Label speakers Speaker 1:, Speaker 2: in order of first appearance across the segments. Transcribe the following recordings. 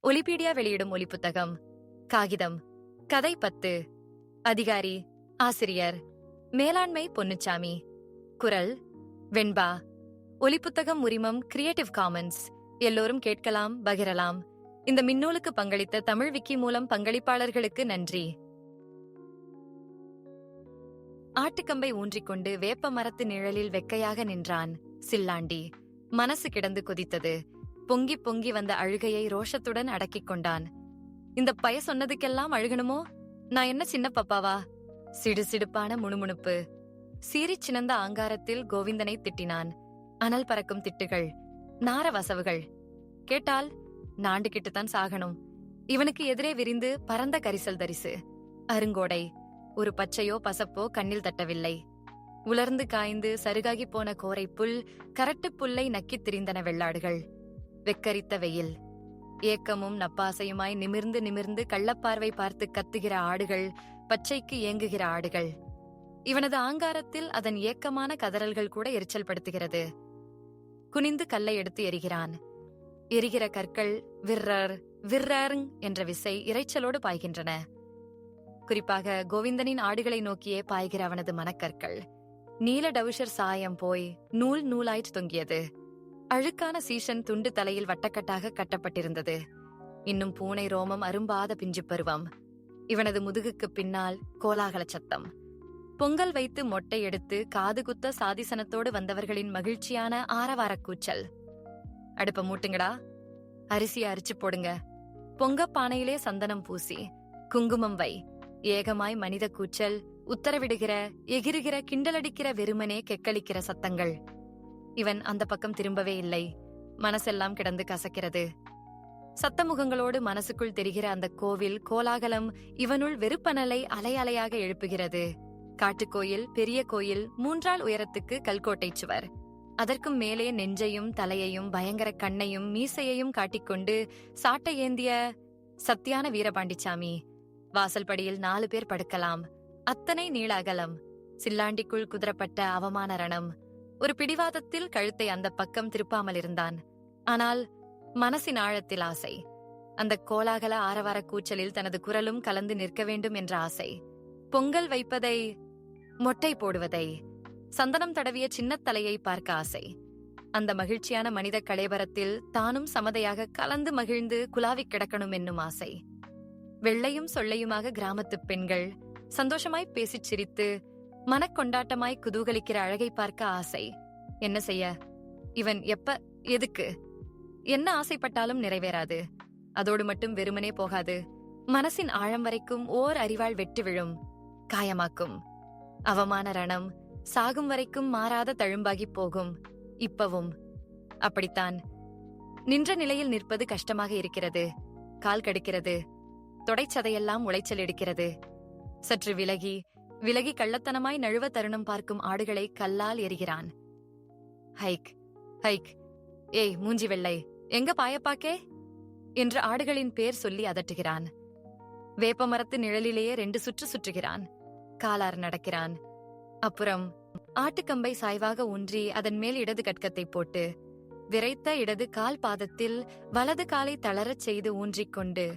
Speaker 1: ஒலிபீடியா வெளியிடும் ஒலிப்புத்தகம். காகிதம். கதை 10. அதிகாரி, ஆசிரியர், மேலாண்மை பொன்னுச்சாமி. குரல் வெண்பா. ஒலிப்புத்தகம் உரிமம் கிரியேட்டிவ் காமன்ஸ். எல்லோரும் கேட்கலாம், பகிரலாம். இந்த மின்னூலுக்கு பங்களித்த தமிழ் விக்கி மூலம் பங்களிப்பாளர்களுக்கு நன்றி. ஆட்டுக்கம்பை ஊன்றிக்கொண்டு வேப்ப மரத்து நிழலில் வெக்கையாக நின்றான் சில்லாண்டி. மனசு கிடந்து கொதித்தது. பொங்கி பொங்கி வந்த அழுகையை ரோஷத்துடன் அடக்கிக் கொண்டான். இந்த பய சொன்னதுக்கெல்லாம் அழுகணுமோ? நான் என்ன சின்ன பப்பாவா? சிடுசிடுப்பான முணுமுணுப்பு. சீறிச் சினந்த ஆங்காரத்தில் கோவிந்தனை திட்டினான். அனல் பறக்கும் திட்டுகள், நார வசவுகள். கேட்டால் நாண்டுகிட்டுத்தான் சாகணும். இவனுக்கு எதிரே விரிந்து பரந்த கரிசல் தரிசு, அருங்கோடை. ஒரு பச்சையோ பசப்போ கண்ணில் தட்டவில்லை. உலர்ந்து காய்ந்து சருகாகி போன கோரை புல், கரட்டு புல்லை நக்கித் திரிந்தன வெள்ளாடுகள். வெக்கரித்த வெயில். ஏக்கமும் நப்பாசையுமாய் நிமிர்ந்து நிமிர்ந்து கள்ளப்பார்வை பார்த்து கத்துகிற ஆடுகள், பச்சைக்கு ஏங்குகிற ஆடுகள். இவனது ஆங்காரத்தில் அதன் ஏக்கமான கதறல்கள் கூட எரிச்சல் படுத்துகிறது. குனிந்து கல்லை எடுத்து எரிகிறான். எரிகிற கற்கள் விர்ரர் விர்ரங் என்ற விசை இரைச்சலோடு பாய்கின்றன. குறிப்பாக கோவிந்தனின் ஆடுகளை நோக்கியே பாய்கிற அவனது மனக்கற்கள். நீல டவுஷர் சாயம் போய் நூல் நூலாய்ட் தொங்கியது. அழுக்கான சீசன் துண்டு தலையில் வட்டக்கட்டாக கட்டப்பட்டிருந்தது. இன்னும் பூனை ரோமம் அரும்பாத பிஞ்சு பருவம். இவனது முதுகுக்கு பின்னால் கோலாகல சத்தம். பொங்கல் வைத்து மொட்டை எடுத்து காது குத்த சாதிசனத்தோடு வந்தவர்களின் மகிழ்ச்சியான ஆரவாரக் கூச்சல். அடுப்ப மூட்டுங்கடா, அரிசியை அரிச்சு போடுங்க, பொங்க பானையிலே சந்தனம் பூசி குங்குமம் வை. ஏகமாய் மனித கூச்சல், உத்தரவிடுகிற, எகிறுகிற, கிண்டலடிக்கிற, வெறுமனே கெக்களிக்கிற சத்தங்கள். இவன் அந்த பக்கம் திரும்பவே இல்லை. மனசெல்லாம் கிடந்து கசக்கிறது. சத்தமுகங்களோடு மனசுக்குள் தெரிகிற அந்த கோவில் கோலாகலம் இவனுள் வெறுப்பனலை அலை அலையாக எழுப்புகிறது. காட்டுக்கோயில், பெரிய கோயில், 3 ஆள் உயரத்துக்கு கல்கோட்டை சுவர். அதற்கும் மேலே நெஞ்சையும் தலையையும் பயங்கர கண்ணையும் மீசையையும் காட்டிக்கொண்டு சாட்டை ஏந்திய சத்தியான வீரபாண்டிச்சாமி. வாசல் படியில் 4 பேர் படுக்கலாம். அத்தனை நீள அகலம். சில்லாண்டிக்குள் குதிரப்பட்ட அவமான ரணம். ஒரு பிடிவாதத்தில் கழுத்தை அந்த பக்கம் திருப்பாமல் இருந்தான். ஆனால் மனசின் ஆழத்தில் ஆசை. அந்த கோலாகல ஆரவார கூச்சலில் தனது குரலும் கலந்து நிற்க வேண்டும் என்ற ஆசை. பொங்கல் வைப்பதை, மொட்டை போடுவதை, சந்தனம் தடவிய சின்ன தலையை பார்க்க ஆசை. அந்த மகிழ்ச்சியான மனித களைபரத்தில் தானும் சமதையாக கலந்து மகிழ்ந்து குலாவிக் கிடக்கணும் என்னும் ஆசை. வெள்ளையும் சொல்லையுமாக கிராமத்துப் பெண்கள் சந்தோஷமாய் பேசிச் சிரித்து மனக்கொண்டாட்டமாய் குதூகலிக்கிற அழகை பார்க்க ஆசை. என்ன செய்ய? இவன் எப்ப, எதுக்கு, என்ன ஆசைப்பட்டாலும் நிறைவேறாது. அதோடு மட்டும் வெறுமனே போகாது. மனசின் ஆழம் வரைக்கும் ஓர் அறிவாள் வெட்டு விழும், காயமாக்கும். அவமான ரணம் சாகும் வரைக்கும் மாறாத தழும்பாகி போகும். இப்பவும் அப்படித்தான். நின்ற நிலையில் நிற்பது கஷ்டமாக இருக்கிறது. கால் கடுக்கிறது. தொடைச்சதையெல்லாம் உளைச்சல் எடுக்கிறது. சற்று விலகி விலகி கள்ளத்தனமாய் நழுவ தருணம் பார்க்கும் ஆடுகளை கல்லால் எரிகிறான். ஹைக் ஹைக், ஏய் மூஞ்சி வெள்ளை, எங்க பாயப்பாக்கே என்று ஆடுகளின் பேர் சொல்லி அதட்டுகிறான். வேப்ப மரத்து நிழலிலேயே 2 சுற்று சுற்றுகிறான். காலார் நடக்கிறான். அப்புறம் ஆட்டுக்கம்பை சாய்வாக ஊன்றி அதன் மேல் இடது கட்கத்தை போட்டு விரைத்த இடது கால் பாதத்தில் வலது காலை தளரச் செய்து ஊன்றிக்கொண்டு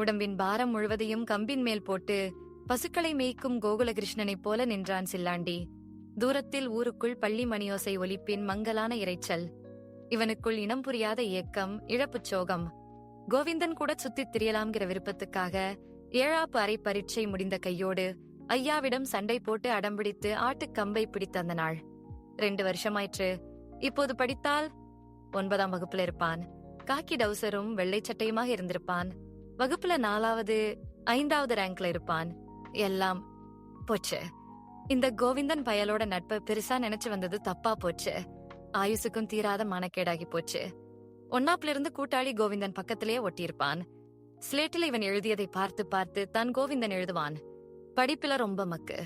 Speaker 1: உடம்பின் பாரம் முழுவதையும் கம்பின் மேல் போட்டு பசுக்களை மேய்க்கும் கோகுலகிருஷ்ணனைப் போல நின்றான் சில்லாண்டி. தூரத்தில் ஊருக்குள் பள்ளி மணியோசை ஒலிப்பின் மங்கலான இரைச்சல். இவனுக்குள் இனம் புரியாத ஏக்கம், இழப்புச் சோகம். கோவிந்தன் கூட சுத்தித் திரியலாம்கிற விருப்பத்துக்காக 7ஆப்பு அரை பரீட்சை முடிந்த கையோடு ஐயாவிடம் சண்டை போட்டு அடம்பிடித்து ஆட்டுக்கம்பை பிடித்த அந்த நாள் 2 வருஷமாயிற்று. இப்போது படித்தால் 9ஆம் வகுப்புல இருப்பான். காக்கி டவுசரும் வெள்ளை சட்டையுமாக இருந்திருப்பான். வகுப்புல 4வது 5வது ரேங்க்ல இருப்பான். எல்லாம் போச்சு. இந்த கோவிந்தன் பயலோட நட்பை பெருசா நினைச்சு வந்தது தப்பா போச்சு. ஆயுசுக்கும் தீராத மனக்கேடாகி போச்சு. 1ஆப்ல இருந்து கூட்டாளி கோவிந்தன் பக்கத்திலேயே ஒட்டியிருப்பான். ஸ்லேட்டில் இவன் எழுதியதை பார்த்து பார்த்து தான் கோவிந்தன் எழுதுவான். படிப்புல ரொம்ப மக்கு.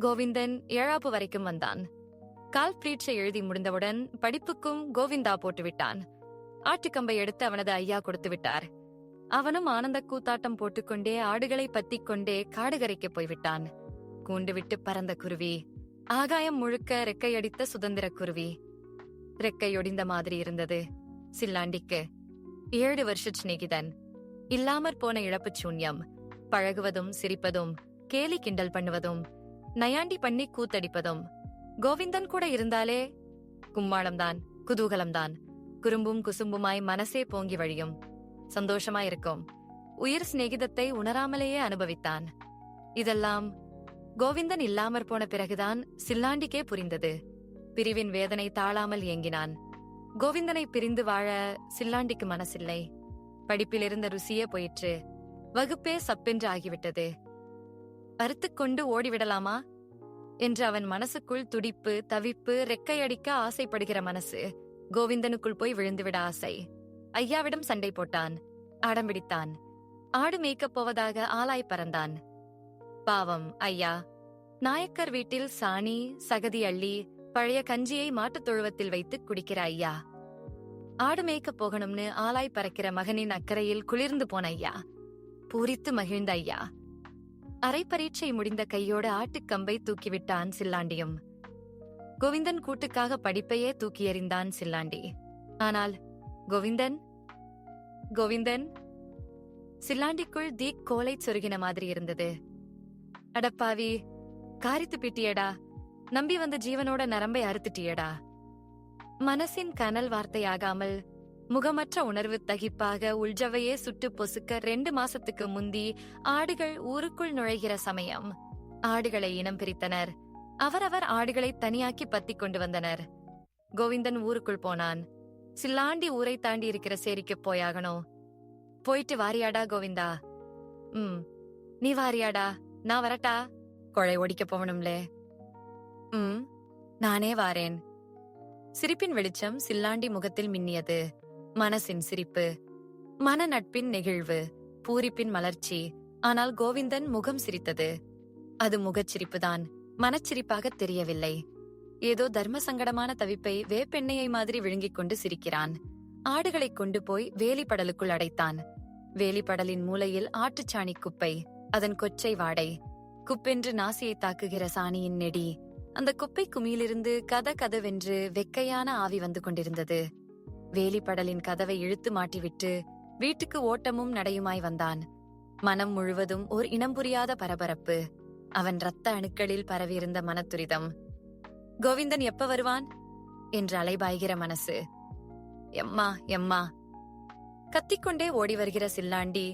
Speaker 1: கோவிந்தன் 7ஆப்பு வரைக்கும் வந்தான். கால் பிரீட்சை எழுதி முடிந்தவுடன் படிப்புக்கும் கோவிந்தா போட்டு விட்டான். ஆட்டுக்கம்பை எடுத்து அவனது ஐயா கொடுத்து விட்டார். அவனும் ஆனந்த கூத்தாட்டம் போட்டுக்கொண்டே ஆடுகளை பத்திக் கொண்டே காடுகரைக்கு போய்விட்டான். கூண்டு விட்டு பறந்த குருவி. ஆகாயம் முழுக்க ரெக்கையடித்த சுதந்திர குருவி. ரெக்கையொடிந்த மாதிரி இருந்தது சில்லாண்டிக்கு. 7 வருஷ சிநேகிதன். இல்லாமற் போன இழப்புச் சூன்யம். பழகுவதும் சிரிப்பதும் கேலி கிண்டல் பண்ணுவதும் நயாண்டி பண்ணி கூத்தடிப்பதும். கோவிந்தன் கூட இருந்தாலே கும்மாளம்தான், குதூகலம்தான். குறும்பும் குசும்புமாய் மனசே போங்கி வழியும். சந்தோஷமாயிருக்கும். உயிர் சிநேகிதத்தை உணராமலேயே அனுபவித்தான். இதெல்லாம் கோவிந்தன் இல்லாமற் போன பிறகுதான் சில்லாண்டிக்கே புரிந்தது. பிரிவின் வேதனை தாழாமல் ஏங்கினான். கோவிந்தனை பிரிந்து வாழ சில்லாண்டிக்கு மனசில்லை. படிப்பிலிருந்த ருசியே போயிற்று. வகுப்பே சப்பென்று ஆகிவிட்டது. அறுத்துக்கொண்டு ஓடிவிடலாமா என்று அவன் மனசுக்குள் துடிப்பு, தவிப்பு, ரெக்கையடிக்க ஆசைப்படுகிற மனசு. கோவிந்தனுக்குள் போய் விழுந்துவிட ஆசை. ஐயாவிடம் சண்டை போட்டான். அடம்பிடித்தான். ஆடு மேய்க்கப் போவதாக ஆலாய் பறந்தான். பாவம் ஐயா. நாயக்கர் வீட்டில் சாணி சகதி அள்ளி பழைய கஞ்சியை மாட்டுத் தொழுவத்தில் வைத்து குடிக்கிற ஐயா. ஆடு மேய்க்கப் போகணும்னு ஆலாய் பறக்கிற மகனின் அக்கறையில் குளிர்ந்து போன ஐயா. பூரித்து மகிழ்ந்த ஐயா. அரை பரீட்சை முடிந்த கையோடு ஆட்டுக்கம்பை தூக்கிவிட்டான் சில்லாண்டியும். கோவிந்தன் கூட்டுக்காக படிப்பையே தூக்கி எறிந்தான் சில்லாண்டி. ஆனால் கோவிந்தன் கோவிந்தன் சில்லாண்டிக்குள் தீக் கோலை சொருகின மாதிரி இருந்தது. அடப்பாவி, காரித்து பிட்டியடா. நம்பி வந்த ஜீவனோட நரம்பை அறுத்துட்டியடா. மனசின் கனல் வார்த்தையாகாமல் முகமற்ற உணர்வு தகிப்பாக உள்ஜவையே சுட்டு பொசுக்க 2 மாசத்துக்கு முந்தி ஆடுகள் ஊருக்குள் நுழைகிற சமயம். ஆடுகளை இனம் பிரித்தனர். அவரவர் ஆடுகளை தனியாக்கி பத்திக் கொண்டு வந்தனர். கோவிந்தன் ஊருக்குள் போனான். சில்லாண்டி ஊரை தாண்டி இருக்கிற சேரிக்கு போயாகணும். போயிட்டு வாரியாடா கோவிந்தா? நீ வாரியாடா? நான் வரட்டா? கொழை ஒடிக்க போகணும்லே. நானே வாரேன். சிரிப்பின் வெளிச்சம் சில்லாண்டி முகத்தில் மின்னியது. மனசின் சிரிப்பு, மன நட்பின் நெகிழ்வு, பூரிப்பின் மலர்ச்சி. ஆனால் கோவிந்தன் முகம் சிரித்தது. அது முகச்சிரிப்புதான், மனச்சிரிப்பாக தெரியவில்லை. ஏதோ தர்ம சங்கடமான தவிப்பை வேப்பெண்ணையை மாதிரி விழுங்கிக் கொண்டு சிரிக்கிறான். ஆடுகளை கொண்டு போய் வேலிப்படலுக்குள் அடைத்தான். வேலிப்படலின் மூலையில் ஆட்டுச்சாணி குப்பை, அதன் கொச்சை வாடை, குப்பென்று நாசியை தாக்குகிற சாணியின் நெடி. அந்த குப்பை குமியிலிருந்து கதவென்று வெக்கையான ஆவி வந்து கொண்டிருந்தது. வேலிப்படலின் கதவை இழுத்து மாட்டிவிட்டு வீட்டுக்கு ஓட்டமும் நடையுமாய் வந்தான். மனம் முழுவதும் ஓர் இனம் புரியாத பரபரப்பு. அவன் இரத்த அணுக்களில் பரவியிருந்த மனத்துரிதம். கோவிந்தன் எப்ப வருவான் என்று அலைபாய்கிற மனசு. எம்மா எம்மா. கத்திக்கொண்டே ஓடி வருகிற சில்லாண்டி.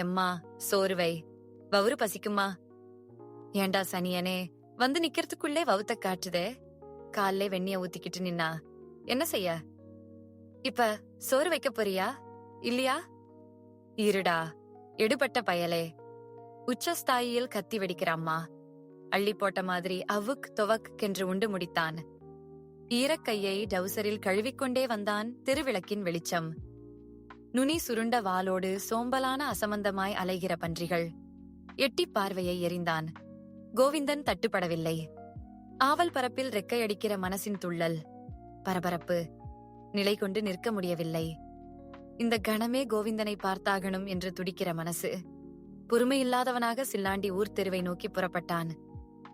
Speaker 1: எம்மா சோறுவை, வவுறு பசிக்குமா? ஏண்டா சனியனே, வந்து நிக்கிறதுக்குள்ளே வவுத்த காட்டுதே. கால்லே வெண்ணிய ஊத்திக்கிட்டு நின்னா என்ன செய்ய? இப்ப சோறு வைக்க போறியா இல்லையா? இருடா எடுபட்ட பயலே. உச்சஸ்தாயியில் கத்தி வெடிக்கிற அம்மா. அள்ளி போட்ட மாதிரி அவுக் தொவக்கென்று உண்டு முடித்தான். ஈரக்கையை டவுசரில் கழுவிக்கொண்டே வந்தான். திருவிளக்கின் வெளிச்சம். நுனி சுருண்ட வாளோடு சோம்பலான அசமந்தமாய் அலைகிற பன்றிகள். எட்டி பார்வையை எறிந்தான். கோவிந்தன் தட்டுப்படவில்லை. ஆவல் பரப்பில் ரெக்கையடிக்கிற மனசின் துள்ளல், பரபரப்பு. நிலை கொண்டு நிற்க முடியவில்லை. இந்த கணமே கோவிந்தனை பார்த்தாகணும் என்று துடிக்கிற மனசு. பொறுமையில்லாதவனாக சில்லாண்டி ஊர் தெருவை நோக்கி புறப்பட்டான்.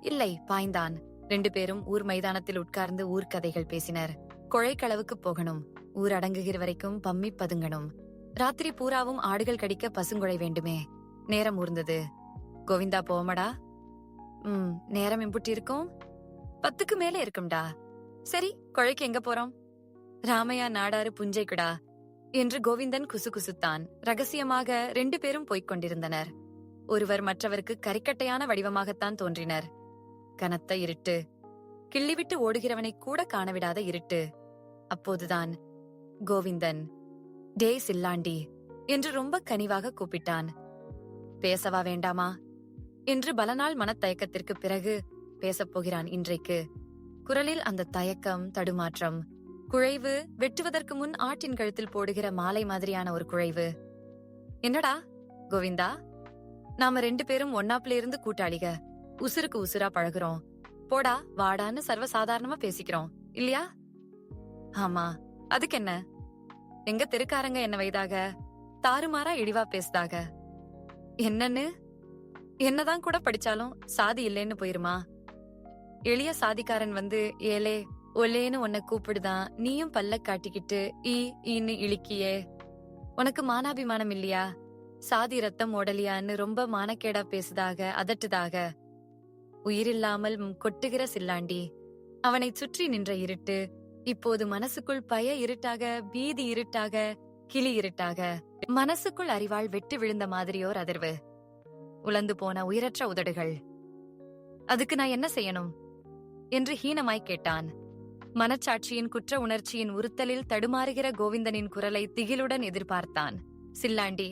Speaker 1: இல்லை, பாய்ந்தான். 2 பேரும் ஊர் மைதானத்தில் உட்கார்ந்து ஊர்க்கதைகள் பேசினர். கொழைக்களவுக்கு போகணும். ஊர் அடங்குகிற வரைக்கும் பம்மி பதுங்கணும். ராத்திரி பூராவும் ஆடுகள் கடிக்க பசுங்குழை வேண்டுமே. நேரம் ஊர்ந்தது. கோவிந்தா போமடா? நேரம் எம்புட்டி இருக்கும்? 10க்கு மேல இருக்கும்டா. சரி, கொழைக்கு எங்க போறோம்? ராமையா நாடாறு புஞ்சைக்குடா என்று கோவிந்தன் குசுகுசுத்தான். ரகசியமாக 2 பேரும் போய்க் கொண்டிருந்தனர். ஒருவர் மற்றவருக்கு கரிக்கட்டையான வடிவமாகத்தான் தோன்றினர். கனத்த இருட்டு, கிள்ளிவிட்டு ஓடுகிறவனை கூட காணவிடாத இருட்டு. அப்போதுதான் கோவிந்தன் டே சில்லாண்டி என்று ரொம்ப கனிவாக கூப்பிட்டான். பேசவா வேண்டாமா என்று பலநாள் மனத்தயக்கத்திற்கு பிறகு பேசப்போகிறான் இன்றைக்கு. குரலில் அந்த தயக்கம், தடுமாற்றம், குழைவு, வெட்டுவதற்கு முன் ஆட்டின் கழுத்தில் போடுகிற மாலை மாதிரியான ஒரு குழைவு. என்னடா கோவிந்தா, நாம 2 பேரும் ஒன்னாப்புல இருந்து கூட்டாளிக. உசுருக்கு உசுரா பழகுறோம். போடா வாடான்னு சர்வசாதாரணமா பேசிக்கிறோம் இல்லையா? ஆமா, அதுக்கு என்ன? எங்க தெருக்காரங்க என்ன வைதாக? தாறுமாறா இழிவா பேசுதாக. என்னன்னு? என்னதான் கூட படிச்சாலும் சாதி இல்லைன்னு போயிருமா? எளிய சாதிக்காரன் வந்து ஏலே ஒல்லேன்னு உன்னை கூப்பிடுதான். நீயும் பல்ல காட்டிக்கிட்டு ஈன்னு இழிக்கியே. உனக்கு மானாபிமானம் இல்லையா? சாதி ரத்தம் ஓடலியான்னு ரொம்ப மானக்கேடா பேசுதாக, அதட்டுதாக. உயிரில்லாமல் கொட்டுகிற சில்லாண்டி. அவனைச் சுற்றி நின்ற இருட்டு இப்போது மனசுக்குள் பய இருட்டாக, பீதி இருட்டாக, கிளி இருட்டாக. மனசுக்குள் அறிவாள் வெட்டு விழுந்த மாதிரியோர் அதிர்வு. உலர்ந்து போன உயிரற்ற உதடுகள். அதுக்கு நான் என்ன செய்யணும் என்று ஹீனமாய் கேட்டான். மனச்சாட்சியின் குற்ற உணர்ச்சியின் உறுத்தலில் தடுமாறுகிற கோவிந்தனின் குரலை திகிலுடன் எதிர்பார்த்தான். சில்லாண்டி,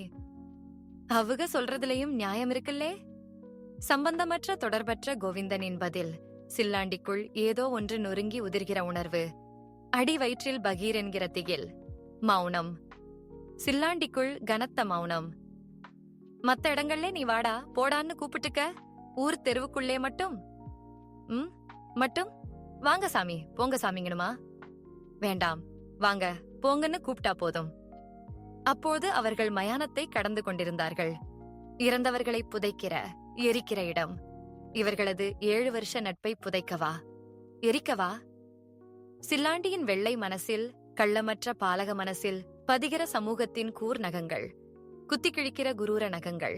Speaker 1: அவங்க சொல்றதுலயும் நியாயம் இருக்குல்லே? சம்பந்தமற்ற தொடர்பற்ற கோவிந்தனின் பதில். சில்லாண்டிக்குள் ஏதோ ஒன்று நொறுங்கி உதிர்கிற உணர்வு. அடி வயிற்றில் பகீர் என்கிற திகில். மௌனம். சில்லாண்டிக்குள் கனத்த மௌனம். மத்த இடங்கள்ல நீ வாடா போடான்னு கூப்பிட்டுக்க, ஊர் தெருவுக்குள்ளே மட்டும் மட்டும் வாங்க சாமி போங்க சாமிங்கணுமா? வேண்டாம், வாங்க போங்கன்னு கூப்பிட்டா போதும். அப்போது அவர்கள் மயானத்தை கடந்து கொண்டிருந்தார்கள். இறந்தவர்களை புதைக்கிற, எரிக்கிற இடம். இவர்களது 7 வருஷ நட்பை புதைக்கவா, எரிக்கவா? சில்லாண்டியின் வெள்ளை மனசில், கள்ளமற்ற பாலக மனசில் பதிகிற சமூகத்தின் கூர் நகங்கள், குத்தி கிழிக்கிற குரூர நகங்கள்,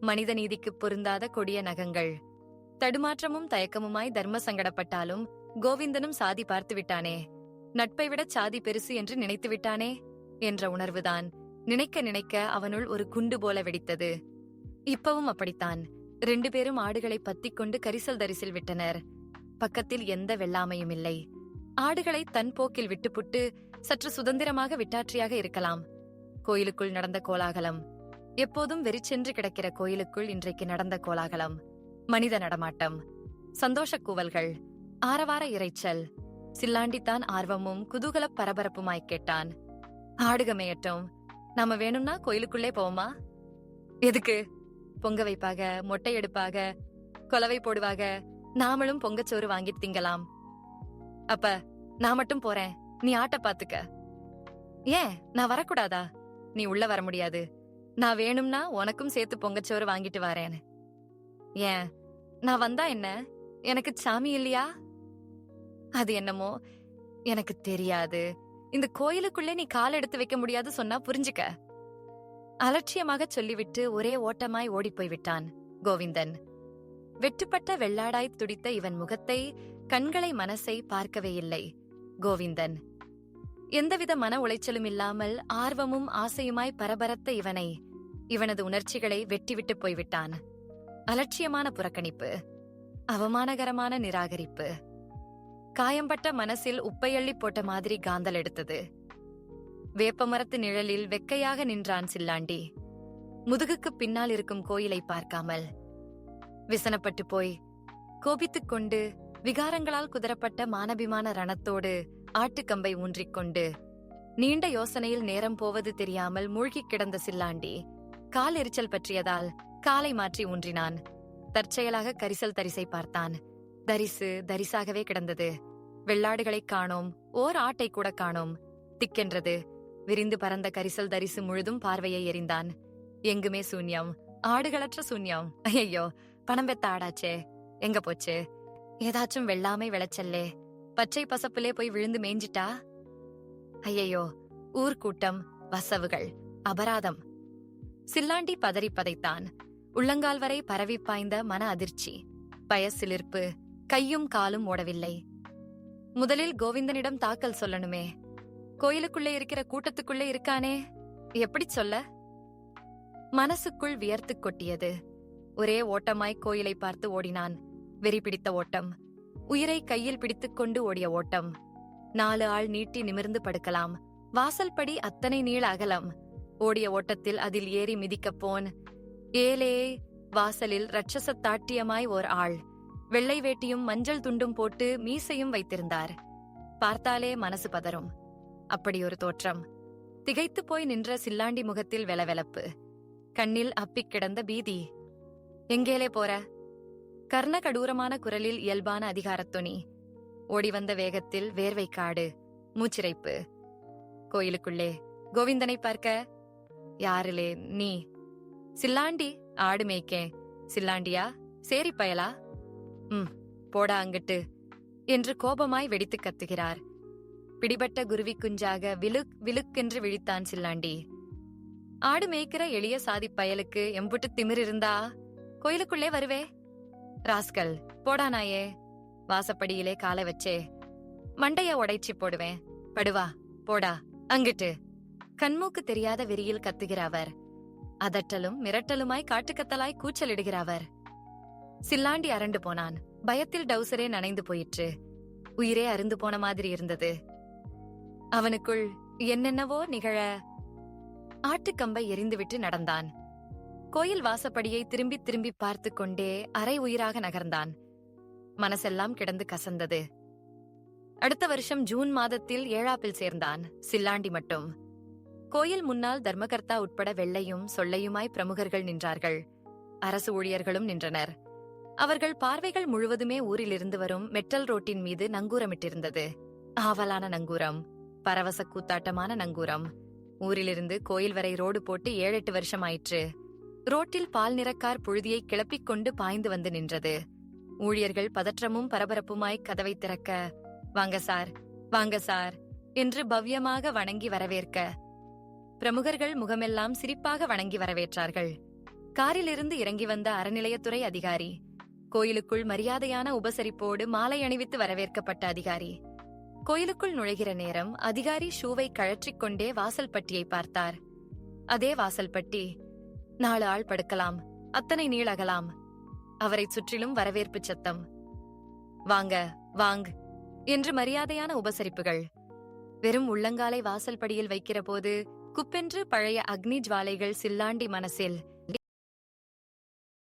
Speaker 1: மனித நீதிக்கு பொருந்தாத கொடிய நகங்கள். தடுமாற்றமும் தயக்கமுமாய் தர்ம சங்கடப்பட்டாலும் கோவிந்தனும் சாதி பார்த்து விட்டானே, நட்பை விட சாதி பெருசு என்று நினைத்து விட்டானே என்ற உணர்வுதான் நினைக்க நினைக்க அவனுள் ஒரு குண்டு போல வெடித்தது. இப்பவும் அப்படித்தான். 2 பேரும் ஆடுகளை பத்திக்கொண்டு கரிசல் தரிசில் விட்டனர். பக்கத்தில் எந்த வெள்ளாமையும் இல்லை. ஆடுகளை தன் போக்கில் விட்டுப்புட்டு சற்று சுதந்திரமாக விட்டாற்றியாக இருக்கலாம். கோயிலுக்குள் நடந்த கோலாகலம். எப்போதும் வெறிச்சென்று கிடக்கிற கோயிலுக்குள் இன்றைக்கு நடந்த கோலாகலம். மனித நடமாட்டம், சந்தோஷ கூவல்கள், ஆரவார இறைச்சல். சில்லாண்டித்தான் ஆர்வமும் குதூகல பரபரப்புமாய் கேட்டான். ஆடுக மேயட்டும், நாம வேணும்னா கோயிலுக்குள்ளே போவோமா? எதுக்கு? பொங்க வைப்பாக, மொட்டை எடுப்பாக, கொலவை போடுவாக. நாமளும் பொங்கச்சோறு வாங்கிட்டு திங்கலாம். அப்ப நான் மட்டும் போறேன், நீ ஆட்ட பாத்துக்க. ஏன் நான் வரக்கூடாதா? நீ உள்ள வர முடியாது. நான் வேணும்னா உனக்கும் சேர்த்து பொங்கச்சோறு வாங்கிட்டு வரேன். ஏன் நான் வந்தா என்ன? எனக்கு சாமி இல்லையா? அது என்னமோ எனக்கு தெரியாது. இந்த கோயிலுக்குள்ளே நீ கால் எடுத்து வைக்க முடியாது சொன்னா புரிஞ்சுக்க. அலட்சியமாக சொல்லிவிட்டு ஒரே ஓட்டமாய் ஓடிப்போய் விட்டான் கோவிந்தன். வெட்டுப்பட்ட வெள்ளாடாய் துடித்த இவன் முகத்தை, கண்களை, மனசை பார்க்கவே இல்லை கோவிந்தன். எந்தவித மன உளைச்சலும் இல்லாமல் ஆர்வமும் ஆசையுமாய் பரபரத்த இவனை, இவனது உணர்ச்சிகளை வெட்டிவிட்டு போய்விட்டான். அலட்சியமான புறக்கணிப்பு, அவமானகரமான நிராகரிப்பு. காயம்பட்ட மனசில் உப்பையள்ளி போட்ட மாதிரி காந்தல் எடுத்தது. வேப்பமரத்து நிழலில் வெக்கையாக நின்றான் சில்லாண்டி. முதுகுக்கு பின்னால் இருக்கும் கோயிலை பார்க்காமல். விசனப்பட்டு போய், கோபித்துக் கொண்டு, விகாரங்களால் குதரப்பட்ட மானபிமான ரணத்தோடு ஆட்டுக்கம்பை ஊன்றிக்கொண்டு, நீண்ட யோசனையில் நேரம் போவது தெரியாமல் மூழ்கிக் கிடந்த சில்லாண்டி கால் எரிச்சல் பற்றியதால் காலை மாற்றி ஊன்றினான். தற்செயலாக கரிசல் தரிசை பார்த்தான். தரிசாகவே கிடந்தது. வெள்ளாடுகளைக் காணோம், ஓர் ஆட்டை கூட காணோம். திக்கென்றது. விரிந்து பறந்த கரிசல் தரிசு முழுதும் பார்வையை எறிந்தான். எங்குமே சூன்யம், ஆடுகளற்ற சூன்யம். ஐயோ, பணம் பெத்த ஆடாச்சே, எங்க போச்சு? ஏதாச்சும் வெள்ளாமை விளைச்சல்லே, பச்சை பசப்பிலே போய் விழுந்து மேய்ஞ்சிட்டா? ஐயையோ, ஊர்க்கூட்டம், வசவுகள், அபராதம். சில்லாண்டி பதறி பதைத்தான். உள்ளங்கால் வரை பரவி பாய்ந்த மன அதிர்ச்சி, பயசிலிர்ப்பு. கையும் காலும் ஓடவில்லை. முதலில் கோவிந்தனிடம் தாக்கல் சொல்லணுமே. கோயிலுக்குள்ளே இருக்கிற கூட்டத்துக்குள்ளே இருக்கானே, எப்படி சொல்ல? மனசுக்குள் வியர்த்து கொட்டியது. ஒரே ஓட்டமாய் கோயிலை பார்த்து ஓடினான். வெறி பிடித்த ஓட்டம். உயிரை கையில் பிடித்துக்கொண்டு ஓடிய ஓட்டம். 4 ஆள் நீட்டி நிமிர்ந்து படுக்கலாம். வாசல்படி அத்தனை நீள அகலம். ஓடிய ஓட்டத்தில் அதில் ஏறி மிதிக்கப் போன். ஏலே, வாசலில் இரட்சச தாட்டியமாய் ஓர் ஆள். வெள்ளை வேட்டியும் மஞ்சள் துண்டும் போட்டு மீசையும் வைத்திருந்தார். பார்த்தாலே மனசு பதறும். அப்படியொரு தோற்றம். திகைத்து போய் நின்ற சில்லாண்டி முகத்தில் வெலவெலப்பு. கண்ணில் அப்பிக் கிடந்த பீதி. எங்கேலே போற? கர்ண கடூரமான குரலில் இயல்பான அதிகாரத்துணி. ஓடிவந்த வேகத்தில் வேர்வை காடு, மூச்சிறைப்பு. கோயிலுக்குள்ளே கோவிந்தனை பார்க்க. யாருலே நீ? சில்லாண்டி, ஆடு மேய்க்கேன். சில்லாண்டியா? சேரி பயலா? போடா அங்கிட்டு என்று கோபமாய் வெடித்து கத்துகிறார். பிடிபட்ட குருவி குஞ்சாக விலுக் விலுக்கென்று விழித்தான் சில்லாண்டி. ஆடு மேய்க்கிற எளிய சாதி பயலுக்கு எம்புட்டு திமிர் இருந்தா கோயிலுக்குள்ளே வருவே? ராஸ்கல், போடா நாயே. வாசப்படியிலே காலை வச்சே மண்டைய உடைச்சி போடுவேன். படுவா, போடா அங்கிட்டு. கண்மூக்கு தெரியாத வெறியில் கத்துகிற அவர், அதட்டலும் மிரட்டலுமாய் காட்டுக்கத்தலாய் கூச்சலிடுகிற அவர். சில்லாண்டி அரண்டு போனான். பயத்தில் டவுசரே நனைந்து போயிற்று. உயிரே அருந்து போன மாதிரி இருந்தது. அவனுக்குள் என்னென்னவோ நிகழ ஆட்டுக்கம்பை எரிந்துவிட்டு நடந்தான். கோயில் வாசப்படியை திரும்பி திரும்பி பார்த்து கொண்டே அரை உயிராக நகர்ந்தான். மனசெல்லாம் கிடந்து கசந்தது. அடுத்த வருஷம் ஜூன் மாதத்தில் ஏழாப்பில் சேர்ந்தான் சில்லாண்டி மட்டும். கோயில் முன்னால் தர்மகர்த்தா உட்பட வெள்ளையும் சொல்லையுமாய் பிரமுகர்கள் நின்றார்கள். அரசு ஊழியர்களும் நின்றனர். அவர்கள் பார்வைகள் முழுவதுமே ஊரிலிருந்து வரும் மெட்டல் ரோட்டின் மீது நங்கூரமிட்டிருந்தது. ஆவலான நங்கூரம், பரவச கூத்தாட்டமான நங்கூரம். ஊரிலிருந்து கோயில் வரை ரோடு போட்டு 7-8 வருஷம் ஆயிற்று. ரோட்டில் பால் நிறக்கார் புழுதியை கிளப்பிக் கொண்டு பாய்ந்து வந்து நின்றது. ஊழியர்கள் பதற்றமும் பரபரப்புமாய் கதவை திறக்க, வாங்க சார், வாங்க சார் என்று பவ்யமாக வணங்கி வரவேற்க, பிரமுகர்கள் முகமெல்லாம் சிரிப்பாக வணங்கி வரவேற்றார்கள். காரிலிருந்து இறங்கி வந்த அறநிலையத்துறை அதிகாரி, கோயிலுக்குள் மரியாதையான உபசரிப்போடு மாலை அணிவித்து வரவேற்கப்பட்ட அதிகாரி. கோயிலுக்குள் நுழைகிற நேரம் அதிகாரி ஷூவை கழற்றிக் கொண்டே வாசல் பட்டியை பார்த்தார். அதே வாசல் பட்டி. 4 ஆள் படுக்கலாம், அத்தனை நீளகலாம். அவரை சுற்றிலும் வரவேற்பு சத்தம். வாங்க, வாங் என்று மரியாதையான உபசரிப்புகள். வெறும் உள்ளங்காலை வாசல் படியில் வைக்கிற போது குப்பென்று பழைய அக்னி ஜுவாலைகள் சில்லாண்டி மனசில்